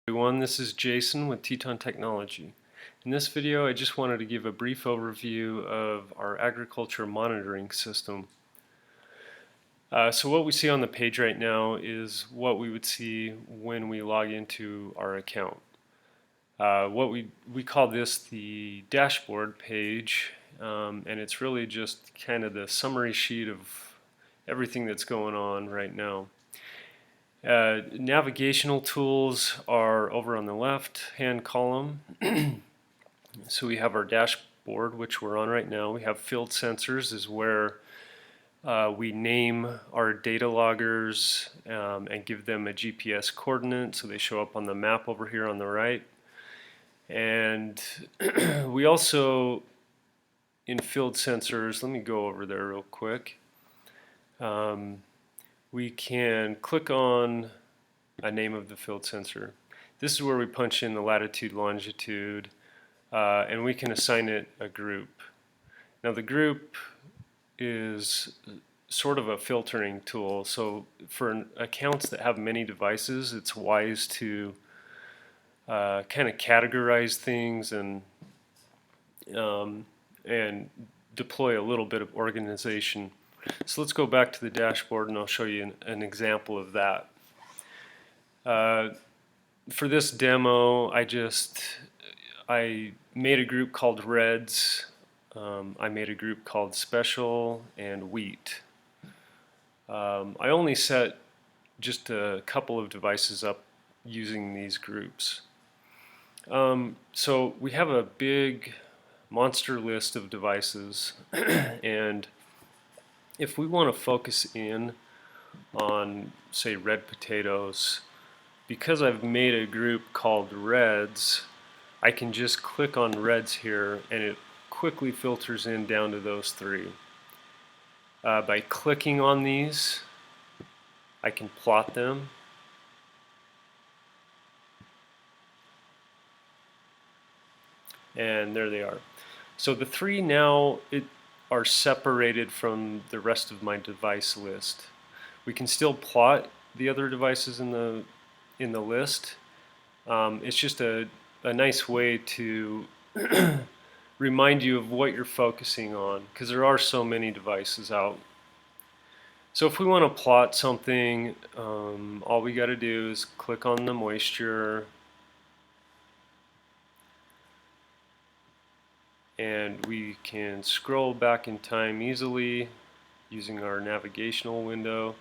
Everyone, this is Jason with Teton Technology. In this video, I just wanted to give a brief overview of our agriculture monitoring system. So what we see on the page right now is what we would see when we log into our account. What we call this the dashboard page, and it's really just kind of the summary sheet of everything that's going on right now. Navigational tools are over on the left hand column. So we have our dashboard, which we're on right now. We have field sensors is where we name our data loggers and give them a GPS coordinate so they show up on the map over here on the right. And we also, in field sensors, let me go over there real quick. We can click on a name of the field sensor. This is where we punch in the latitude, longitude, and we can assign it a group. Now the group is sort of a filtering tool, so for accounts that have many devices, it's wise to kind of categorize things and deploy a little bit of organization. So let's go back to the dashboard and I'll show you an example of that. For this demo, I made a group called Reds, I made a group called Special, and Wheat. I only set just a couple of devices up using these groups. So we have a big monster list of devices and if we want to focus in on, say, red potatoes, because I've made a group called Reds, I can just click on Reds here and it quickly filters in down to those three. By clicking on these, I can plot them. And there they are. So the three now are separated from the rest of my device list. We can still plot the other devices in the list. It's just a nice way to remind you of what you're focusing on, because there are so many devices out. So if we want to plot something, all we got to do is click on the moisture, and we can scroll back in time easily using our navigational window,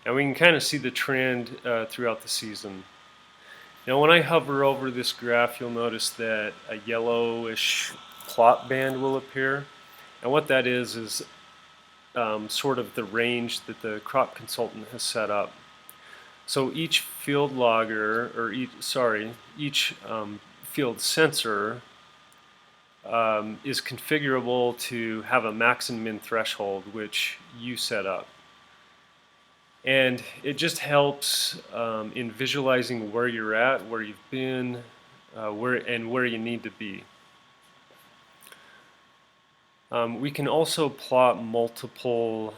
and we can kind of see the trend throughout the season. Now when I hover over this graph, you'll notice that a yellowish plot band will appear, and what that is sort of the range that the crop consultant has set up. So each field logger, or each field sensor is configurable to have a max and min threshold which you set up. And it just helps in visualizing where you're at, where you've been, where you need to be. We can also plot multiple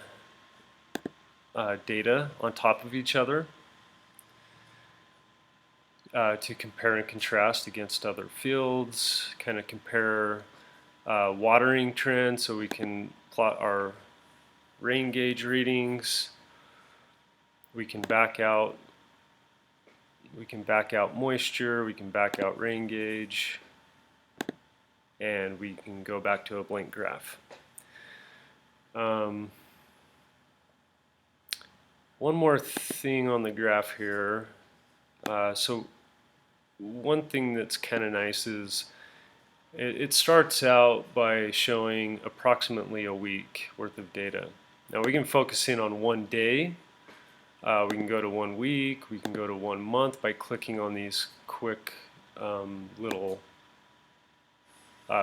data on top of each other to compare and contrast against other fields, kind of compare watering trends, so we can plot our rain gauge readings. We can back out moisture, we can back out rain gauge, and we can go back to a blank graph. One more thing on the graph here. So one thing that's kind of nice is it starts out by showing approximately a week worth of data. Now we can focus in on one day. We can go to 1 week, we can go to 1 month by clicking on these quick little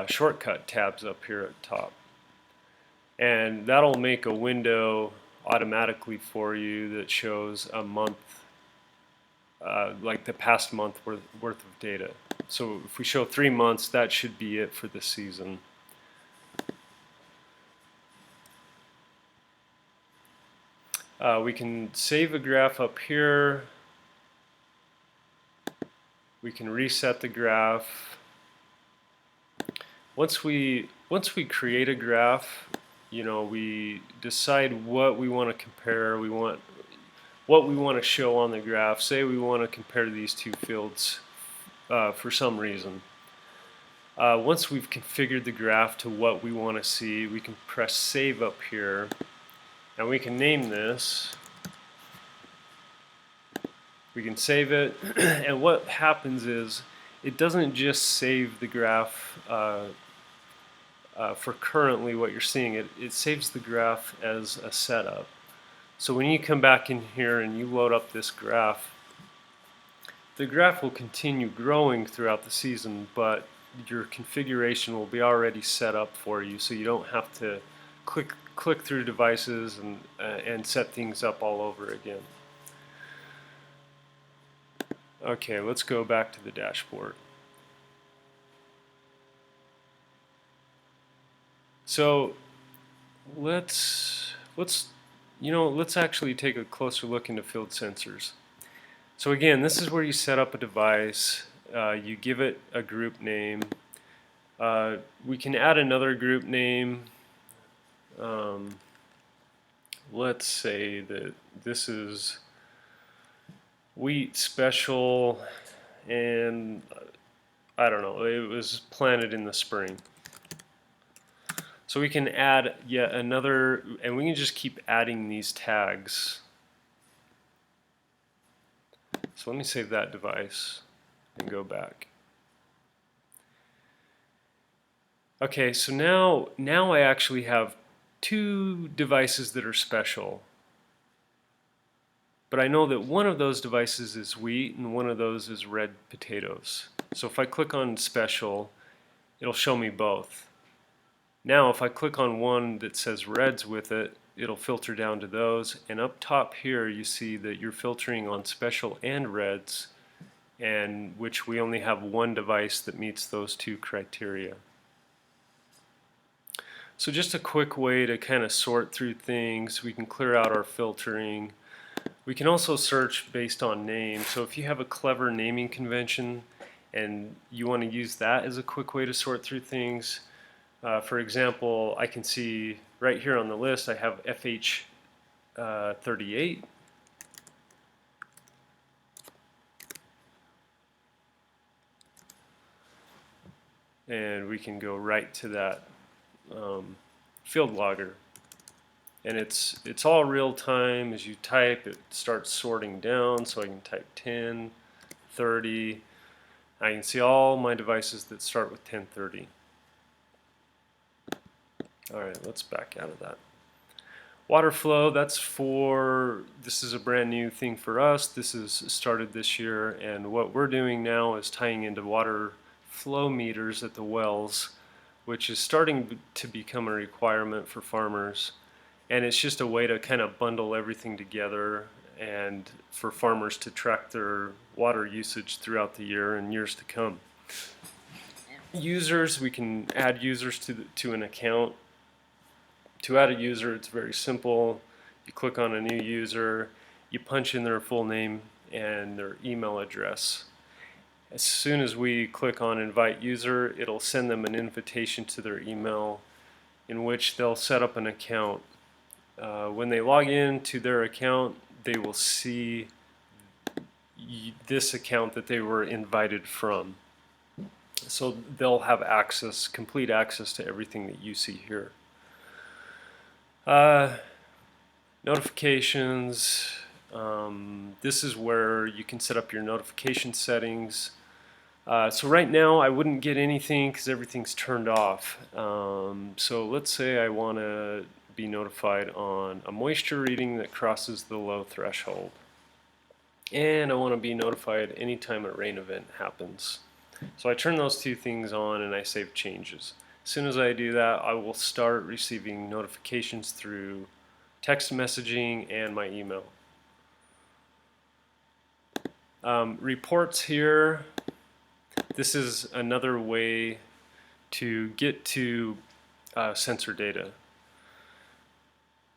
shortcut tabs up here at the top. And that'll make a window automatically for you that shows a month, like the past month worth of data. So if we show 3 months, that should be it for the season. We can save a graph up here. We can reset the graph. Once we create a graph, we decide what we want to compare. What we want to show on the graph. Say we want to compare these two fields for some reason. Once we've configured the graph to what we want to see, we can press save up here, and we can name this. We can save it, and what happens is it doesn't just save the graph for currently what you're seeing. It saves the graph as a setup. So when you come back in here and you load up this graph, the graph will continue growing throughout the season, but your configuration will be already set up for you, so you don't have to click through devices and set things up all over again. Okay, let's go back to the dashboard. So let's actually take a closer look into field sensors. So again, this is where you set up a device. You give it a group name. We can add another group name. Let's say that this is wheat special, and I don't know, it was planted in the spring. So we can add yet another, and we can just keep adding these tags. So let me save that device and go back. Okay, so now I actually have two devices that are special. But I know that one of those devices is wheat and one of those is red potatoes. So if I click on special, it'll show me both. Now if I click on one that says reds with it, it'll filter down to those, and up top here you see that you're filtering on special and reds, and which we only have one device that meets those two criteria. So just a quick way to kind of sort through things. We can clear out our filtering. We can also search based on name. So if you have a clever naming convention and you want to use that as a quick way to sort through things, for example, I can see right here on the list I have FH38. And we can go right to that field logger. And it's all real time. As you type, it starts sorting down, so I can type 10, 30. I can see all my devices that start with 1030. Alright, let's back out of that. Water flow, this is a brand new thing for us. This is started this year, and what we're doing now is tying into water flow meters at the wells, which is starting to become a requirement for farmers. And it's just a way to kind of bundle everything together and for farmers to track their water usage throughout the year and years to come. Users, we can add users to an account. To add a user, it's very simple. You click on a new user, you punch in their full name and their email address. As soon as we click on invite user, it'll send them an invitation to their email in which they'll set up an account. When they log in to their account, they will see this account that they were invited from. So they'll have access, complete access to everything that you see here. Notifications. This is where you can set up your notification settings. So right now I wouldn't get anything because everything's turned off. So let's say I want to be notified on a moisture reading that crosses the low threshold. And I want to be notified anytime a rain event happens. So I turn those two things on and I save changes. As soon as I do that, I will start receiving notifications through text messaging and my email. Reports here. This is another way to get to sensor data.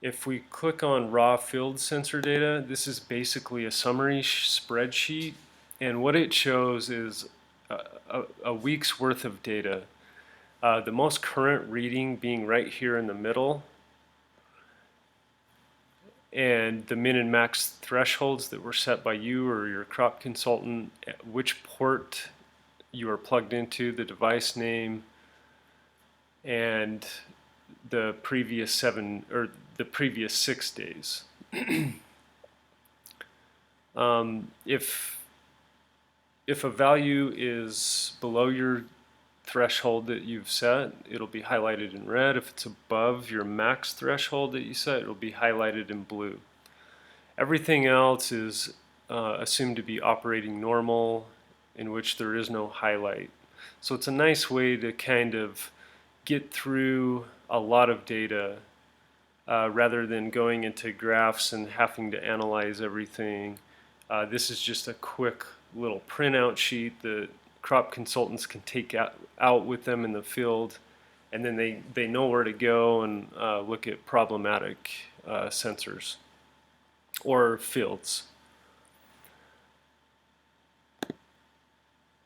If we click on raw field sensor data, this is basically a summary spreadsheet And what it shows is a week's worth of data. The most current reading being right here in the middle, and the min and max thresholds that were set by you or your crop consultant, which port you are plugged into, the device name, and the previous 6 days. If a value is below your threshold that you've set, it'll be highlighted in red. If it's above your max threshold that you set, it'll be highlighted in blue. Everything else is assumed to be operating normal, in which there is no highlight. So it's a nice way to kind of get through a lot of data rather than going into graphs and having to analyze everything. This is just a quick little printout sheet that crop consultants can take out with them in the field, and then they know where to go and look at problematic sensors or fields.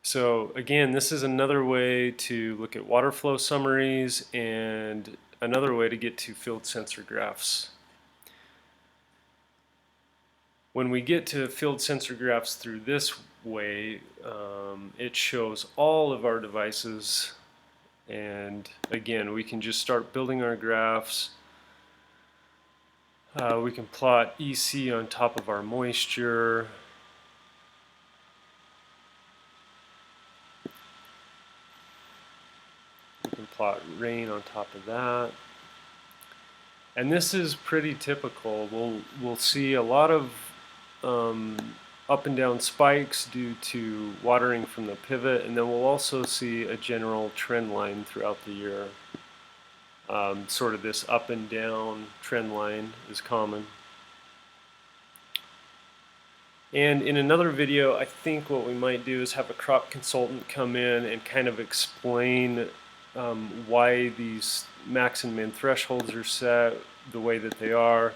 So again, this is another way to look at water flow summaries and another way to get to field sensor graphs. When we get to field sensor graphs through this way, it shows all of our devices, and again, we can just start building our graphs. We can plot EC on top of our moisture. We can plot rain on top of that. And this is pretty typical. We'll see a lot of up and down spikes due to watering from the pivot, and then we'll also see a general trend line throughout the year. Sort of this up and down trend line is common. And in another video, I think what we might do is have a crop consultant come in and kind of explain why these max and min thresholds are set the way that they are,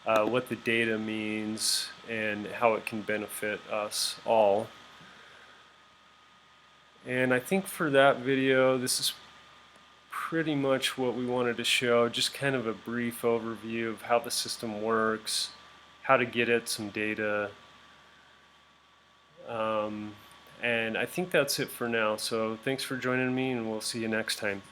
what the data means, and how it can benefit us all. And I think for that video, this is pretty much what we wanted to show, just kind of a brief overview of how the system works, how to get at some data. And I think that's it for now. So thanks for joining me, and we'll see you next time.